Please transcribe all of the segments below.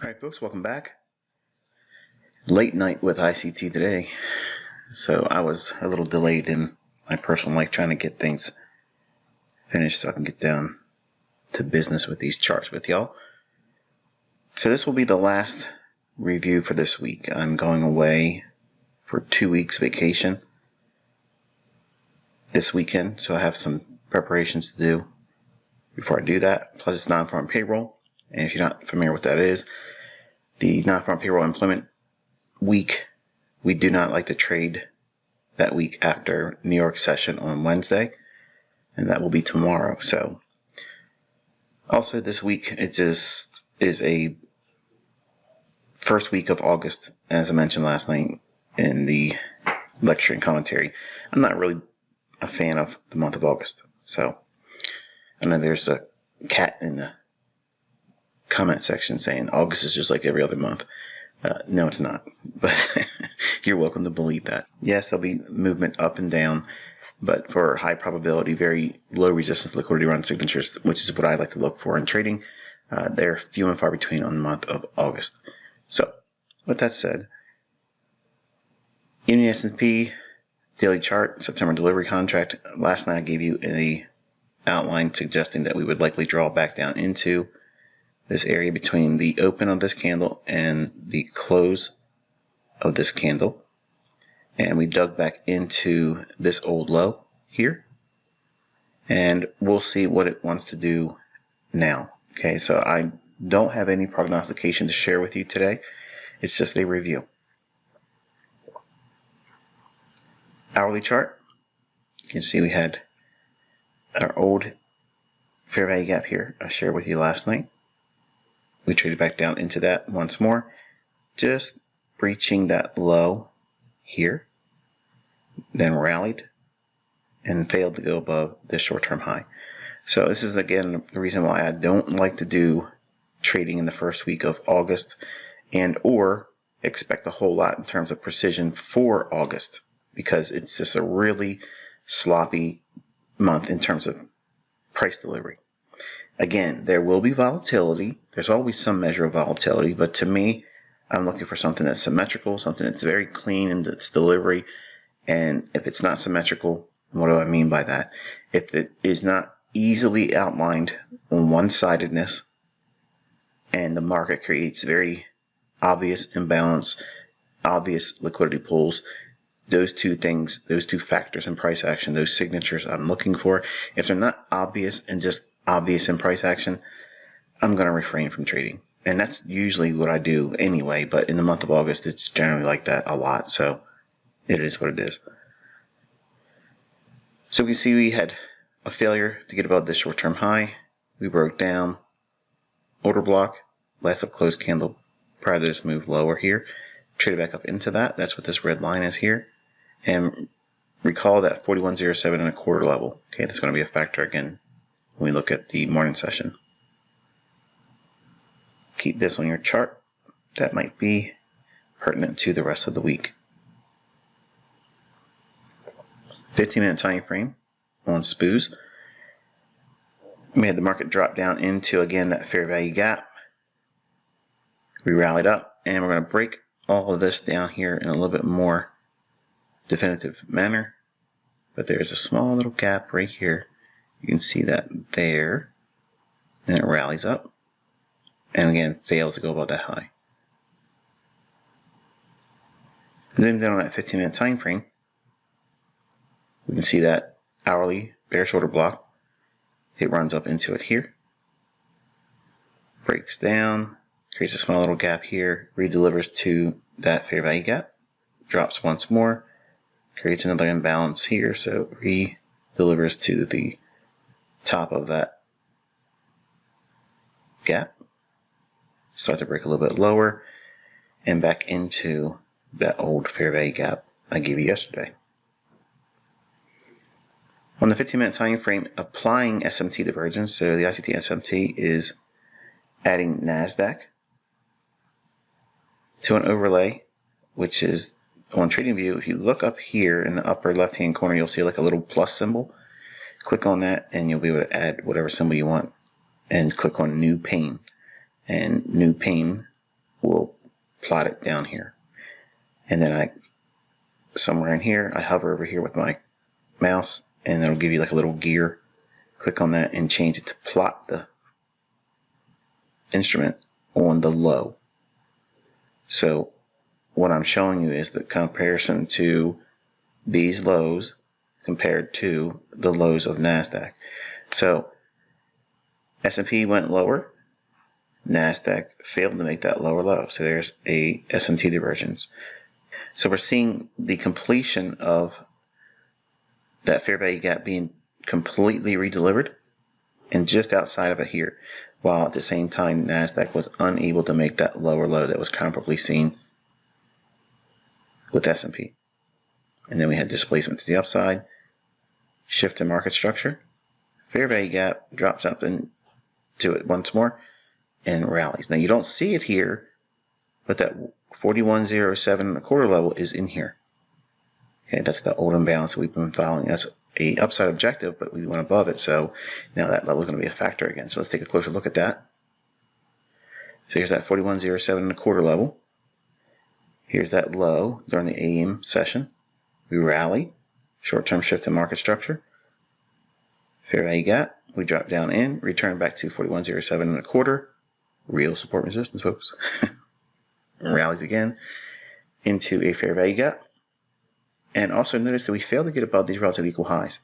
Alright folks, welcome back. Late night with ICT today, so I was a little delayed in my personal life trying to get things finished so I can get down to business with these charts with y'all. So this will be the last review for this week. I'm going away for 2 weeks vacation this weekend, so I have some preparations to do before I do that. Plus it's non-farm payroll, and if you're not familiar with what that is, the non-farm payroll employment week, we do not like to trade that week after New York session on Wednesday, and that will be tomorrow. So also this week, it just is a first week of August, as I mentioned last night in the lecture and commentary. I'm not really a fan of the month of August. So I know there's a cat in the comment section saying August is just like every other month. No, it's not, but you're welcome to believe that. Yes, there'll be movement up and down, but for high probability, very low resistance liquidity run signatures, which is what I like to look for in trading, they're few and far between on the month of August. So with that said, in the S&P daily chart, September delivery contract, last night I gave you an outline suggesting that we would likely draw back down into this area between the open of this candle and the close of this candle, and we dug back into this old low here, and we'll see what it wants to do now. Okay, so I don't have any prognostication to share with you today. It's just a review. Hourly chart, you can see we had our old fair value gap here I shared with you last night. We traded back down into that once more, just breaching that low here, then rallied and failed to go above this short-term high. So this is again the reason why I don't like to do trading in the first week of August and or expect a whole lot in terms of precision for August, because it's just a really sloppy month in terms of price delivery. Again, there will be volatility. There's always some measure of volatility, but to me, I'm looking for something that's symmetrical, something that's very clean in its delivery. And if it's not symmetrical, what do I mean by that? If it is not easily outlined on one-sidedness and the market creates very obvious imbalance, obvious liquidity pools, those two things, those two factors in price action, those signatures I'm looking for, if they're not obvious and just obvious in price action, I'm going to refrain from trading. And that's usually what I do anyway, but in the month of August, it's generally like that a lot. So it is what it is. So we see we had a failure to get above this short-term high. We broke down order block, last up close candle prior to this move lower here. Traded back up into that. That's what this red line is here. And recall that 41.07 and a quarter level. Okay, that's going to be a factor again when we look at the morning session. Keep this on your chart. That might be pertinent to the rest of the week. 15-minute time frame on SPOOs. We had the market drop down into, again, that fair value gap. We rallied up, and we're going to break all of this down here in a little bit more definitive manner. But there's a small little gap right here. You can see that there, and it rallies up, and again fails to go above that high. Zoom down on that 15-minute time frame. We can see that hourly bearish order block. It runs up into it here, breaks down, creates a small little gap here, redelivers to that fair value gap, drops once more, creates another imbalance here, so re-delivers to the top of that gap, start to break a little bit lower, and back into that old fair value gap I gave you yesterday. On the 15-minute time frame, applying SMT divergence, so the ICT SMT is adding NASDAQ to an overlay, which is on TradingView. If you look up here in the upper left-hand corner, you'll see like a little plus symbol. Click on that, and you'll be able to add whatever symbol you want, and click on New Pane. And New Pane will plot it down here. And then somewhere in here, I hover over here with my mouse, and it'll give you like a little gear. Click on that and change it to plot the instrument on the low. So what I'm showing you is the comparison to these lows compared to the lows of NASDAQ. So S&P went lower, NASDAQ failed to make that lower low. So there's a SMT divergence. So we're seeing the completion of that fair value gap being completely redelivered and just outside of it here, while at the same time NASDAQ was unable to make that lower low that was comparably seen with S&P. And then we had displacement to the upside, shift in market structure, fair value gap drops up into it once more and rallies. Now you don't see it here, but that 41.07 level is in here. Okay, that's the old imbalance that we've been following. That's a upside objective, but we went above it, so now that level is going to be a factor again. So let's take a closer look at that. So here's that 41.07 level. Here's that low during the AM session. We rally, short-term shift in market structure, fair value gap. We drop down in, return back to 41.07 real support resistance, folks. Rallies again into a fair value gap. And also notice that we failed to get above these relative equal highs.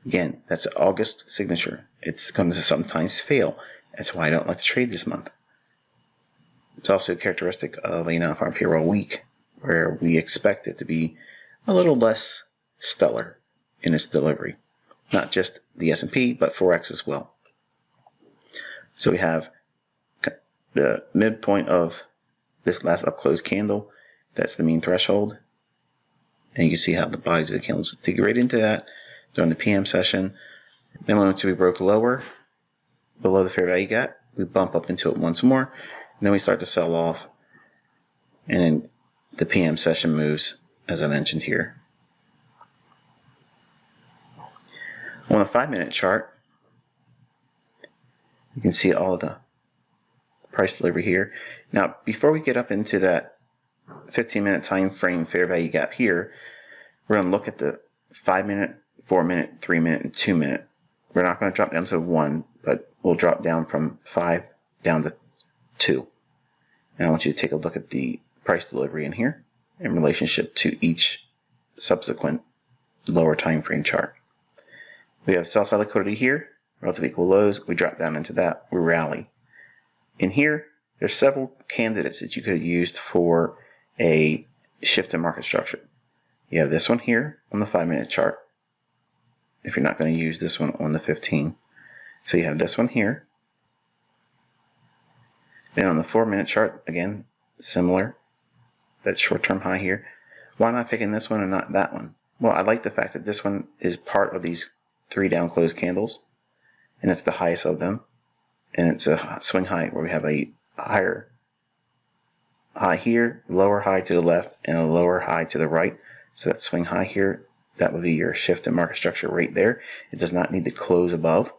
Again, that's an August signature. It's going to sometimes fail. That's why I don't like to trade this month. It's also characteristic of a non-farm payroll week where we expect it to be a little less stellar in its delivery. Not just the S&P, but Forex as well. So we have the midpoint of this last up close candle. That's the mean threshold. And you can see how the bodies of the candles dig right into that during the PM session. Then once we broke lower, below the fair value gap, we bump up into it once more. And then we start to sell off. And then the PM session moves, as I mentioned here. On a 5-minute chart, you can see all of the price delivery here. Now, before we get up into that 15-minute time frame fair value gap here, we're going to look at the 5-minute, 4-minute, 3-minute, and 2-minute. We're not going to drop down to 1, but we'll drop down from 5 down to 2. And I want you to take a look at the price delivery in here in relationship to each subsequent lower time frame chart. We have sell side liquidity here, relative equal lows. We drop down into that, we rally. In here, there's several candidates that you could have used for a shift in market structure. You have this one here on the 5-minute chart, if you're not going to use this one on the 15. So you have this one here. Then on the 4-minute chart, again, similar, that short-term high here. Why am I picking this one and not that one? Well, I like the fact that this one is part of these 3 down close candles, and it's the highest of them. And it's a swing high where we have a higher high here, lower high to the left, and a lower high to the right. So that swing high here, that would be your shift in market structure right there. It does not need to close above.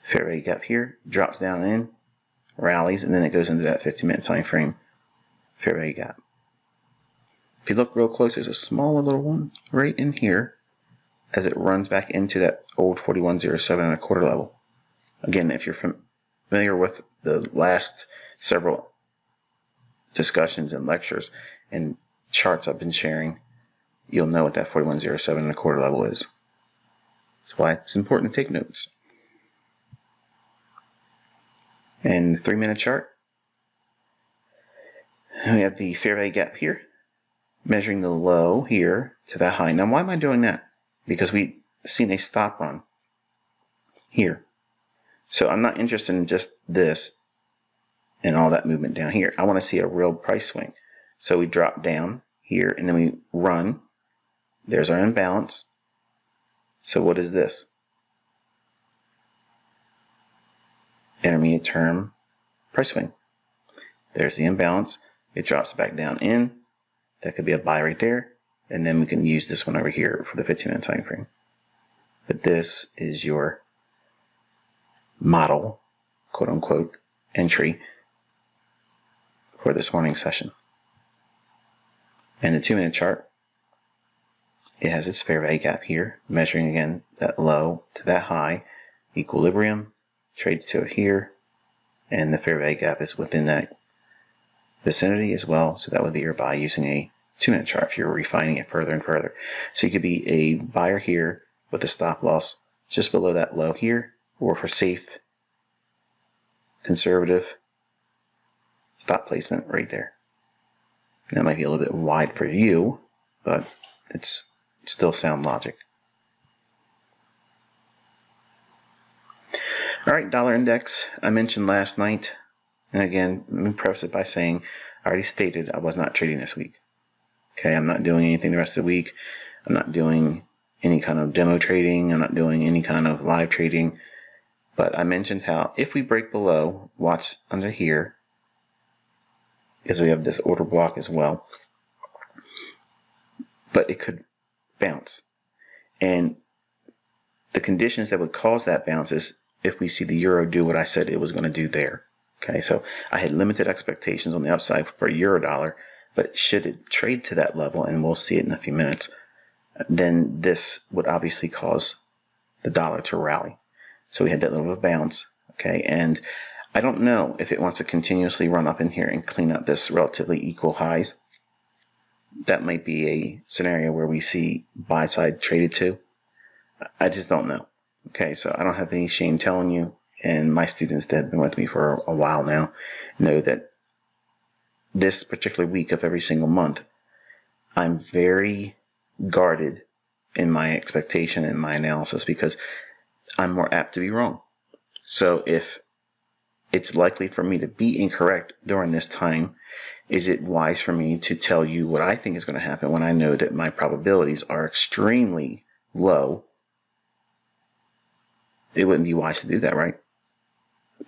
Fair value gap here, drops down in, rallies, and then it goes into that 15-minute time frame fair value gap. If you look real close, there's a smaller little one right in here as it runs back into that old 41.07 level. Again, if you're familiar with the last several discussions and lectures and charts I've been sharing, you'll know what that 41.07 level is. That's why it's important to take notes. And the 3-minute chart, we have the fair value gap here, measuring the low here to that high. Now, why am I doing that? Because we've seen a stop run here. So I'm not interested in just this and all that movement down here. I want to see a real price swing. So we drop down here and then we run. There's our imbalance. So what is this? Intermediate term price swing. There's the imbalance. It drops back down in. That could be a buy right there. And then we can use this one over here for the 15-minute time frame. But this is your model, quote unquote, entry for this morning session. And the 2-minute chart, it has its fair value gap here, measuring again that low to that high, equilibrium, trades to it here, and the fair value gap is within that vicinity as well. So that would be your buy using a 2-minute chart if you're refining it further and further. So you could be a buyer here with a stop loss just below that low here, or for safe, conservative stop placement right there. That might be a little bit wide for you, but it's still sound logic. All right, dollar index, I mentioned last night, and again, let me preface it by saying I already stated I was not trading this week. Okay, I'm not doing anything the rest of the week. I'm not doing any kind of demo trading. I'm not doing any kind of live trading. But I mentioned how if we break below, watch under here, because we have this order block as well, but it could bounce. And the conditions that would cause that bounce is if we see the euro do what I said it was going to do there. Okay, so I had limited expectations on the upside for euro dollar, but should it trade to that level, and we'll see it in a few minutes, then this would obviously cause the dollar to rally. So we had that little bit of bounce, okay, and I don't know if it wants to continuously run up in here and clean up this relatively equal highs. That might be a scenario where we see buy side traded to. I just don't know. Okay, so I don't have any shame telling you, and my students that have been with me for a while now know that this particular week of every single month, I'm very guarded in my expectation and my analysis because I'm more apt to be wrong. So if it's likely for me to be incorrect during this time, is it wise for me to tell you what I think is going to happen when I know that my probabilities are extremely low? It wouldn't be wise to do that, right?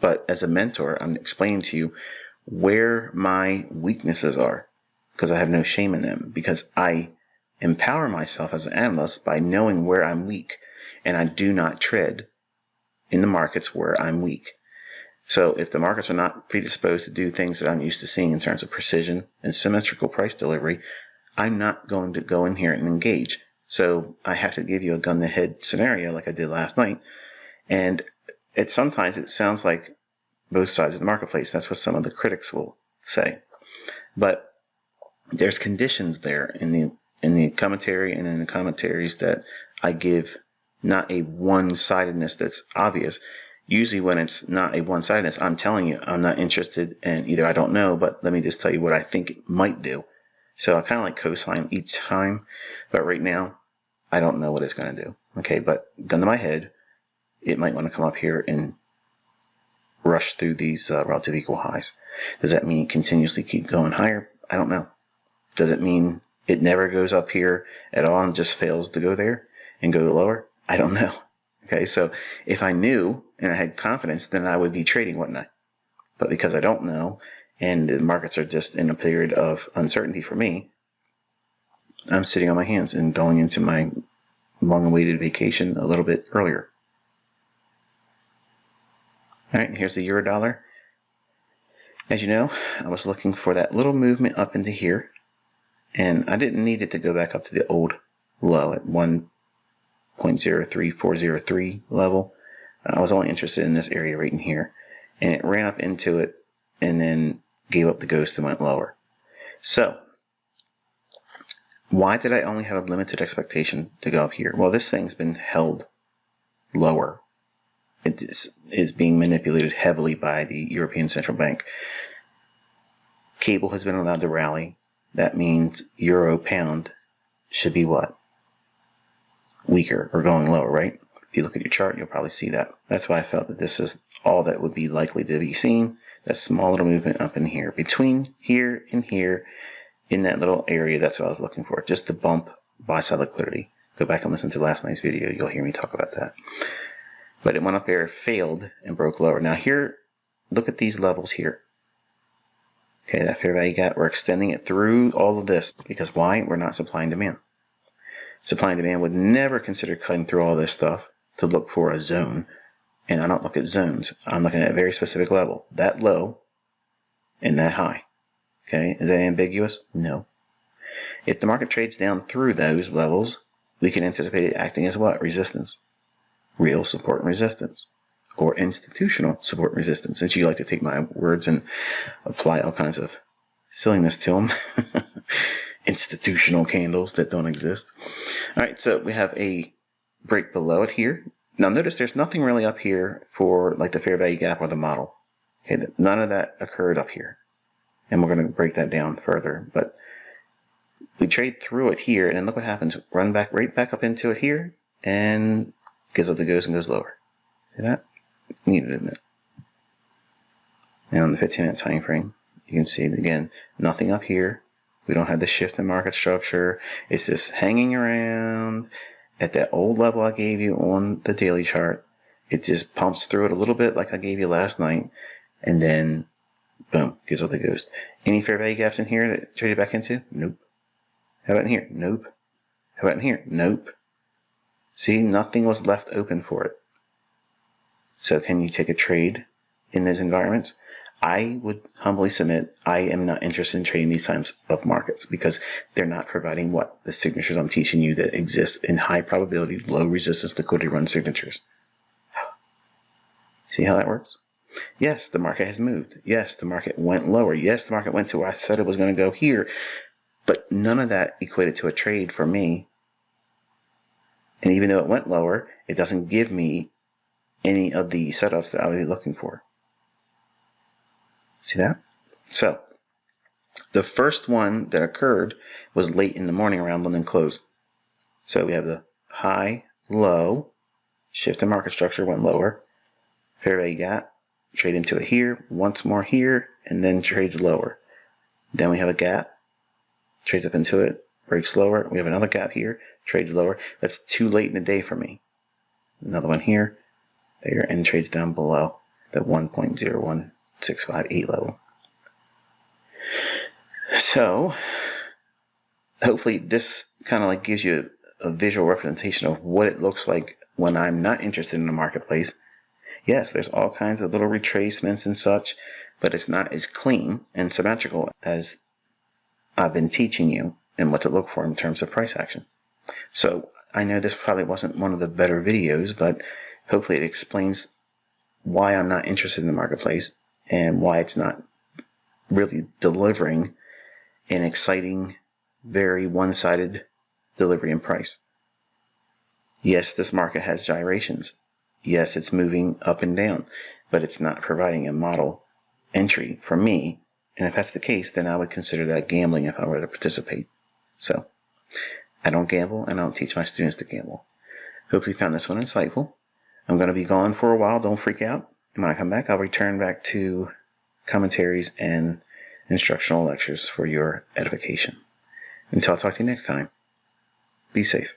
But as a mentor, I'm explaining to you where my weaknesses are, because I have no shame in them, because I empower myself as an analyst by knowing where I'm weak, and I do not tread in the markets where I'm weak. So if the markets are not predisposed to do things that I'm used to seeing in terms of precision and symmetrical price delivery, I'm not going to go in here and engage. So I have to give you a gun to head scenario like I did last night. And sometimes it sounds like both sides of the marketplace. That's what some of the critics will say. But there's conditions there in the commentary and in the commentaries that I give, not a one-sidedness that's obvious. Usually when it's not a one-sidedness, I'm telling you I'm not interested, and either I don't know, but let me just tell you what I think it might do. So I kind of like cosign each time, but right now I don't know what it's going to do. Okay, but gun to my head, it might want to come up here and rush through these relative equal highs. Does that mean continuously keep going higher? I don't know. Does it mean it never goes up here at all and just fails to go there and go lower? I don't know. Okay, so if I knew and I had confidence, then I would be trading, wouldn't I? But because I don't know, and the markets are just in a period of uncertainty for me, I'm sitting on my hands and going into my long-awaited vacation a little bit earlier. All right, here's the euro dollar. As you know, I was looking for that little movement up into here, and I didn't need it to go back up to the old low at 1.03403 level. I was only interested in this area right in here, and it ran up into it and then gave up the ghost and went lower. So why did I only have a limited expectation to go up here? Well, this thing's been held lower. It is being manipulated heavily by the European Central Bank. Cable has been allowed to rally. That means euro pound should be what? Weaker or going lower, right? If you look at your chart, you'll probably see that. That's why I felt that this is all that would be likely to be seen. That small little movement up in here. Between here and here, in that little area, that's what I was looking for. Just to bump buy-side liquidity. Go back and listen to last night's video. You'll hear me talk about that. But it went up there, failed, and broke lower. Now here, look at these levels here. Okay, that fair value gap, we're extending it through all of this. Because why? We're not supply and demand. Supply and demand would never consider cutting through all this stuff to look for a zone and I don't look at zones. I'm looking at a very specific level, that low and that high. Okay, is that ambiguous? No. If the market trades down through those levels, we can anticipate it acting as what? Resistance. Real support and resistance. Or institutional support and resistance, since you like to take my words and apply all kinds of silliness to them. Institutional candles that don't exist. All right, so we have a break below it here. Now notice there's nothing really up here for like the fair value gap or the model. Okay, none of that occurred up here. And we're going to break that down further. But we trade through it here, and look what happens. Run back right back up into it here, and gives up the ghost and goes lower. See that? It's neat, isn't it? And on the 15-minute time frame, you can see again, nothing up here. We don't have the shift in market structure. It's just hanging around at that old level I gave you on the daily chart. It just pumps through it a little bit like I gave you last night, and then boom, gives up the ghost. Any fair value gaps in here that traded back into? Nope. How about in here? Nope. How about in here? Nope. See, nothing was left open for it. So can you take a trade in those environments? I would humbly submit I am not interested in trading these types of markets because they're not providing what? The signatures I'm teaching you that exist in high probability, low resistance liquidity run signatures. See how that works? Yes, the market has moved. Yes, the market went lower. Yes, the market went to where I said it was going to go here. But none of that equated to a trade for me. And even though it went lower, it doesn't give me any of the setups that I would be looking for. See that? So, the first one that occurred was late in the morning around London close. So we have the high, low, shift in market structure went lower, fair value gap, trade into it here, once more here, and then trades lower. Then we have a gap, trades up into it, breaks lower. We have another gap here, trades lower. That's too late in the day for me. Another one here, there, and trades down below the 1.01658 level. So, hopefully this kind of like gives you a visual representation of what it looks like when I'm not interested in the marketplace. Yes, there's all kinds of little retracements and such, but it's not as clean and symmetrical as I've been teaching you and what to look for in terms of price action. So I know this probably wasn't one of the better videos, but hopefully it explains why I'm not interested in the marketplace and why it's not really delivering an exciting, very one-sided delivery in price. Yes, this market has gyrations. Yes, it's moving up and down, but it's not providing a model entry for me. And if that's the case, then I would consider that gambling if I were to participate. So, I don't gamble, and I don't teach my students to gamble. Hope you found this one insightful. I'm going to be gone for a while. Don't freak out. And when I come back, I'll return back to commentaries and instructional lectures for your edification. Until I talk to you next time, be safe.